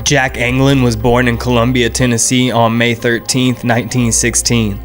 Jack Anglin was born in Columbia, Tennessee on May 13, 1916.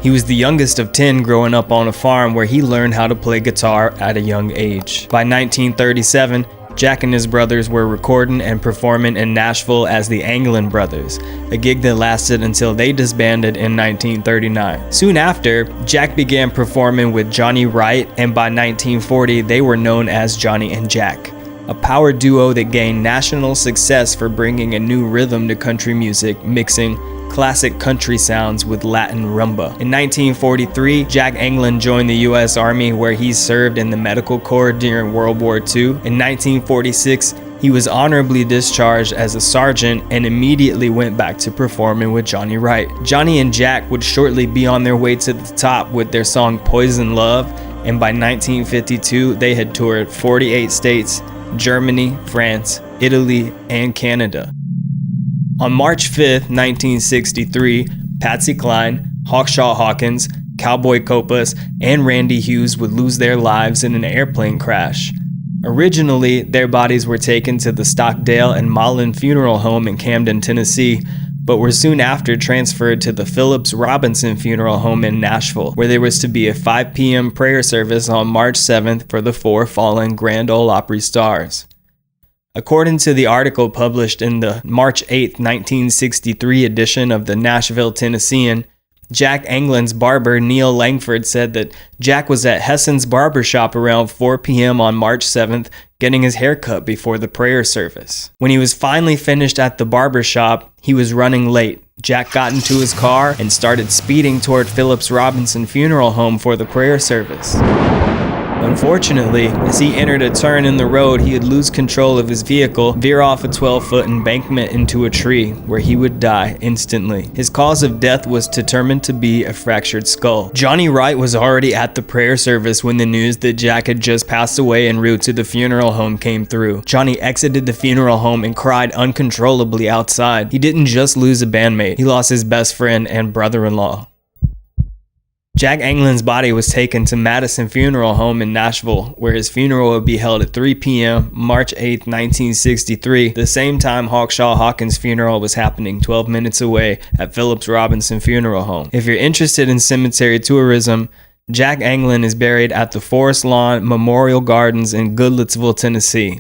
He was the youngest of 10 growing up on a farm where he learned how to play guitar at a young age. By 1937, Jack and his brothers were recording and performing in Nashville as the Anglin Brothers, a gig that lasted until they disbanded in 1939. Soon after, Jack began performing with Johnnie Wright, and by 1940 they were known as Johnnie and Jack, a power duo that gained national success for bringing a new rhythm to country music, mixing classic country sounds with Latin rumba. In 1943, Jack Anglin joined the U.S. Army, where he served in the Medical Corps during World War II. In 1946, he was honorably discharged as a sergeant and immediately went back to performing with Johnnie Wright. Johnnie and Jack would shortly be on their way to the top with their song Poison Love, and by 1952, they had toured 48 states, Germany, France, Italy, and Canada. On March 5, 1963, Patsy Cline, Hawkshaw Hawkins, Cowboy Copas, and Randy Hughes would lose their lives in an airplane crash. Originally, their bodies were taken to the Stockdale and Mullen Funeral Home in Camden, Tennessee, but were soon after transferred to the Phillips Robinson Funeral Home in Nashville, where there was to be a 5 p.m. prayer service on March 7th for the 4 fallen Grand Ole Opry stars. According to the article published in the March 8, 1963 edition of the Nashville Tennessean, Jack Anglin's barber Neil Langford said that Jack was at Hesson's barbershop around 4 p.m. on March 7th getting his hair cut before the prayer service. When he was finally finished at the barbershop, he was running late. Jack got into his car and started speeding toward Phillips Robinson Funeral Home for the prayer service. Unfortunately, as he entered a turn in the road, he would lose control of his vehicle, veer off a 12-foot embankment into a tree, where he would die instantly. His cause of death was determined to be a fractured skull. Johnnie Wright was already at the prayer service when the news that Jack had just passed away en route to the funeral home came through. Johnnie exited the funeral home and cried uncontrollably outside. He didn't just lose a bandmate, he lost his best friend and brother-in-law. Jack Anglin's body was taken to Madison Funeral Home in Nashville, where his funeral would be held at 3 p.m. March 8, 1963, the same time Hawkshaw Hawkins' funeral was happening 12 minutes away at Phillips Robinson Funeral Home. If you're interested in cemetery tourism, Jack Anglin is buried at the Forest Lawn Memorial Gardens in Goodlettsville, Tennessee.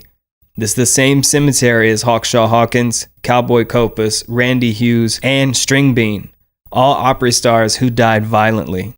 This is the same cemetery as Hawkshaw Hawkins, Cowboy Copas, Randy Hughes, and String Bean, all Opry stars who died violently.